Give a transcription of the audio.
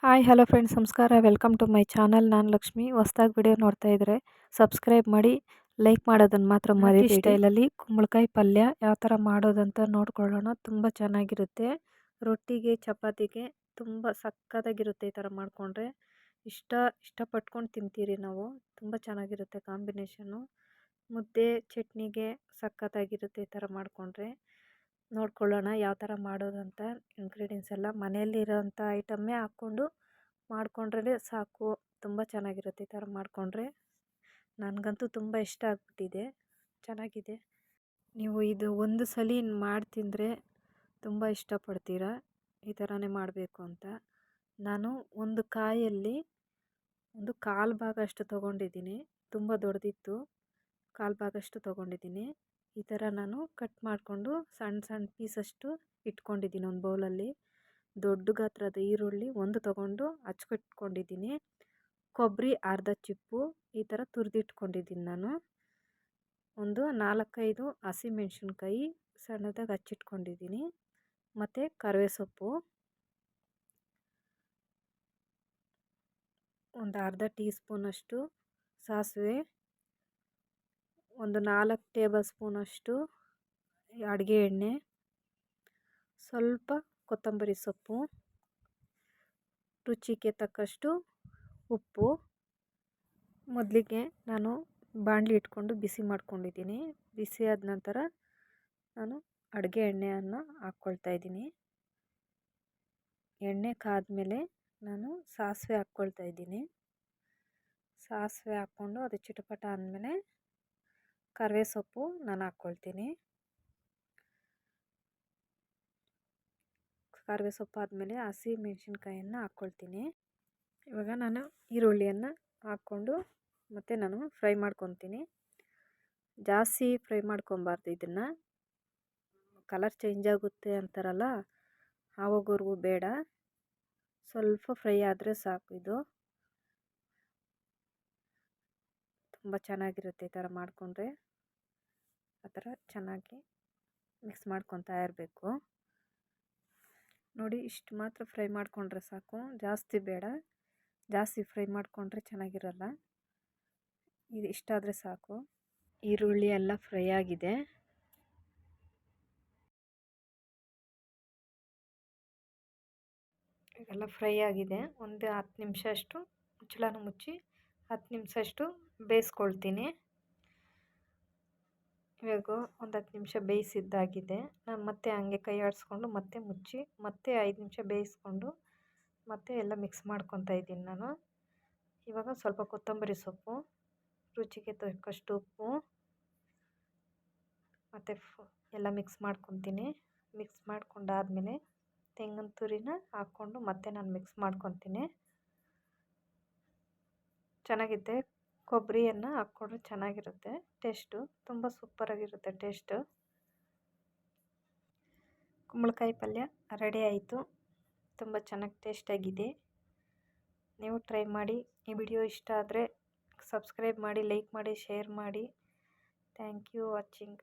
Hi hello friends, ನಮಸ್ಕಾರ. Welcome to my channel. ನಾನು ಲಕ್ಷ್ಮಿ. ಹೊಸ್ದಾಗಿ ವಿಡಿಯೋ ನೋಡ್ತಾ ಇದ್ದರೆ ಸಬ್ಸ್ಕ್ರೈಬ್ ಮಾಡಿ, ಲೈಕ್ ಮಾಡೋದನ್ನು ಮಾತ್ರ ಮರಿಬೇಡಿ. ಸ್ಟೈಲಲ್ಲಿ ಕುಂಬಳಕಾಯಿ ಪಲ್ಯ ಯಾವ ಥರ ಮಾಡೋದಂತ ನೋಡ್ಕೊಳ್ಳೋಣ. ತುಂಬ ಚೆನ್ನಾಗಿರುತ್ತೆ. ರೊಟ್ಟಿಗೆ, ಚಪಾತಿಗೆ ತುಂಬ ಸಕ್ಕತ್ತಾಗಿರುತ್ತೆ. ಈ ಥರ ಮಾಡಿಕೊಂಡ್ರೆ ಇಷ್ಟಪಟ್ಕೊಂಡು ತಿಂತೀರಿ ನಾವು. ತುಂಬ ಚೆನ್ನಾಗಿರುತ್ತೆ ಕಾಂಬಿನೇಷನ್ನು. ಮುದ್ದೆ, ಚಟ್ನಿಗೆ ಸಕ್ಕತ್ತಾಗಿರುತ್ತೆ ಈ ಥರ ಮಾಡಿಕೊಂಡ್ರೆ. ನೋಡ್ಕೊಳ್ಳೋಣ ಯಾವ ಥರ ಮಾಡೋದಂತ. ಇಂಗ್ರೀಡಿಯೆಂಟ್ಸ್ ಎಲ್ಲ ಮನೆಯಲ್ಲಿರೋಂಥ ಐಟಮ್ಮೇ ಹಾಕ್ಕೊಂಡು ಮಾಡಿಕೊಂಡ್ರೆ ಸಾಕು. ತುಂಬ ಚೆನ್ನಾಗಿರುತ್ತೆ ಈ ಥರ ಮಾಡಿಕೊಂಡ್ರೆ. ನನಗಂತೂ ತುಂಬ ಇಷ್ಟ ಆಗ್ಬಿಟ್ಟಿದೆ. ಚೆನ್ನಾಗಿದೆ. ನೀವು ಇದು ಒಂದು ಸಲ ಮಾಡಿ ತಿಂದರೆ ತುಂಬ ಇಷ್ಟಪಡ್ತೀರಾ. ಈ ಥರನೇ ಮಾಡಬೇಕು ಅಂತ. ನಾನು ಒಂದು ಕಾಯಲ್ಲಿ ಒಂದು ಕಾಲು ಭಾಗ ಅಷ್ಟು ತೊಗೊಂಡಿದ್ದೀನಿ. ತುಂಬ ದೊಡ್ಡದಿತ್ತು. ಕಾಲು ಭಾಗ ಅಷ್ಟು ತೊಗೊಂಡಿದ್ದೀನಿ. ಈ ಥರ ನಾನು ಕಟ್ ಮಾಡಿಕೊಂಡು ಸಣ್ಣ ಸಣ್ಣ ಪೀಸಷ್ಟು ಇಟ್ಕೊಂಡಿದ್ದೀನಿ ಒಂದು ಬೌಲಲ್ಲಿ. ದೊಡ್ಡ ಗಾತ್ರದ ಈರುಳ್ಳಿ ಒಂದು ತೊಗೊಂಡು ಹಚ್ಕಿಟ್ಕೊಂಡಿದ್ದೀನಿ. ಕೊಬ್ಬರಿ ಅರ್ಧ ಚಿಪ್ಪು ಈ ಥರ ತುರಿದಿಟ್ಕೊಂಡಿದ್ದೀನಿ ನಾನು. ಒಂದು 4-5 ಹಸಿಮೆಣ್ಸಿನ್ಕಾಯಿ ಸಣ್ಣದಾಗಿ ಹಚ್ಚಿಟ್ಕೊಂಡಿದ್ದೀನಿ. ಮತ್ತು ಕರಿಬೇವು ಸೊಪ್ಪು, ಒಂದು ಅರ್ಧ ಟೀ ಸ್ಪೂನಷ್ಟು ಸಾಸಿವೆ, ಒಂದು 4 ಟೇಬಲ್ ಸ್ಪೂನಷ್ಟು ಅಡುಗೆ ಎಣ್ಣೆ, ಸ್ವಲ್ಪ ಕೊತ್ತಂಬರಿ ಸೊಪ್ಪು, ರುಚಿಗೆ ತಕ್ಕಷ್ಟು ಉಪ್ಪು. ಮೊದಲಿಗೆ ನಾನು ಬಾಣಲಿ ಇಟ್ಕೊಂಡು ಬಿಸಿ ಮಾಡ್ಕೊಂಡಿದ್ದೀನಿ. ಬಿಸಿ ಆದ ನಂತರ ನಾನು ಅಡುಗೆ ಎಣ್ಣೆಯನ್ನು ಹಾಕ್ಕೊಳ್ತಾ ಇದ್ದೀನಿ. ಎಣ್ಣೆ ಕಾದ್ಮೇಲೆ ನಾನು ಸಾಸಿವೆ ಹಾಕ್ಕೊಳ್ತಾ ಇದ್ದೀನಿ. ಸಾಸಿವೆ ಹಾಕ್ಕೊಂಡು ಅದು ಚಿಟಪಟ ಅಂದಮೇಲೆ ಕರಿಬೇವು ಸೊಪ್ಪು ನಾನು ಹಾಕ್ಕೊಳ್ತೀನಿ. ಕರಿಬೇವು ಸೊಪ್ಪು ಆದಮೇಲೆ ಹಸಿ ಮೆಣಸಿನ್ಕಾಯನ್ನು ಹಾಕ್ಕೊಳ್ತೀನಿ. ಇವಾಗ ನಾನು ಈರುಳ್ಳಿಯನ್ನು ಹಾಕ್ಕೊಂಡು ಮತ್ತು ನಾನು ಫ್ರೈ ಮಾಡ್ಕೊತೀನಿ. ಜಾಸ್ತಿ ಫ್ರೈ ಮಾಡ್ಕೊಬಾರ್ದು. ಇದನ್ನು ಕಲರ್ ಚೇಂಜ್ ಆಗುತ್ತೆ ಅಂತಾರಲ್ಲ, ಆವಾಗವರೆಗೂ ಬೇಡ. ಸ್ವಲ್ಪ ಫ್ರೈ ಆದರೆ ಸಾಕು. ಇದು ತುಂಬ ಚೆನ್ನಾಗಿರುತ್ತೆ ಈ ಥರ ಮಾಡಿಕೊಂಡ್ರೆ. ಆ ಥರ ಚೆನ್ನಾಗಿ ಮಿಕ್ಸ್ ಮಾಡ್ಕೊತಾ ಇರಬೇಕು. ನೋಡಿ, ಇಷ್ಟು ಮಾತ್ರ ಫ್ರೈ ಮಾಡಿಕೊಂಡ್ರೆ ಸಾಕು. ಜಾಸ್ತಿ ಬೇಡ. ಜಾಸ್ತಿ ಫ್ರೈ ಮಾಡಿಕೊಂಡ್ರೆ ಚೆನ್ನಾಗಿರಲ್ಲ. ಇದು ಇಷ್ಟಾದರೆ ಸಾಕು. ಈರುಳ್ಳಿ ಎಲ್ಲ ಫ್ರೈ ಆಗಿದೆ. ಎಲ್ಲ ಫ್ರೈ ಆಗಿದೆ. ಒಂದು 10 ನಿಮಿಷ ಅಷ್ಟು ಮುಚ್ಚಳನ ಮುಚ್ಚಿ 10 ನಿಮಿಷ ಅಷ್ಟು ಬೇಯಿಸ್ಕೊಳ್ತೀನಿ. ಇವಾಗ ಒಂದು 10 ನಿಮಿಷ ಬೇಯಿಸಿದ್ದಾಗಿದೆ. ನಾನು ಮತ್ತೆ ಹಂಗೆ ಕೈ ಆಡಿಸ್ಕೊಂಡು ಮತ್ತೆ ಮುಚ್ಚಿ ಮತ್ತೆ 5 ನಿಮಿಷ ಬೇಯಿಸ್ಕೊಂಡು ಮತ್ತೆ ಎಲ್ಲ ಮಿಕ್ಸ್ ಮಾಡ್ಕೊತಾ ಇದ್ದೀನಿ ನಾನು. ಇವಾಗ ಸ್ವಲ್ಪ ಕೊತ್ತಂಬರಿ ಸೊಪ್ಪು, ರುಚಿಗೆ ತಕ್ಕಷ್ಟು ಉಪ್ಪು ಮತ್ತು ಎಲ್ಲ ಮಿಕ್ಸ್ ಮಾಡ್ಕೊತೀನಿ. ಮಿಕ್ಸ್ ಮಾಡ್ಕೊಂಡಾದಮೇಲೆ ತೆಂಗಿನ ತುರಿನ ಹಾಕ್ಕೊಂಡು ಮತ್ತೆ ನಾನು ಮಿಕ್ಸ್ ಮಾಡ್ಕೊತೀನಿ. ಚೆನ್ನಾಗಿದೆ. ಕೊಬ್ಬರಿಯನ್ನು ಹಾಕ್ಕೊಂಡ್ರೆ ಚೆನ್ನಾಗಿರುತ್ತೆ. ಟೇಸ್ಟು ತುಂಬ ಸೂಪರಾಗಿರುತ್ತೆ ಟೇಸ್ಟು. ಕುಂಬಳಕಾಯಿ ಪಲ್ಯ ರೆಡಿ ಆಯಿತು. ತುಂಬ ಚೆನ್ನಾಗಿ ಟೇಸ್ಟಾಗಿದೆ. ನೀವು ಟ್ರೈ ಮಾಡಿ. ಈ ವಿಡಿಯೋ ಇಷ್ಟ ಆದರೆ ಸಬ್ಸ್ಕ್ರೈಬ್ ಮಾಡಿ, ಲೈಕ್ ಮಾಡಿ, ಶೇರ್ ಮಾಡಿ. Thank you watching.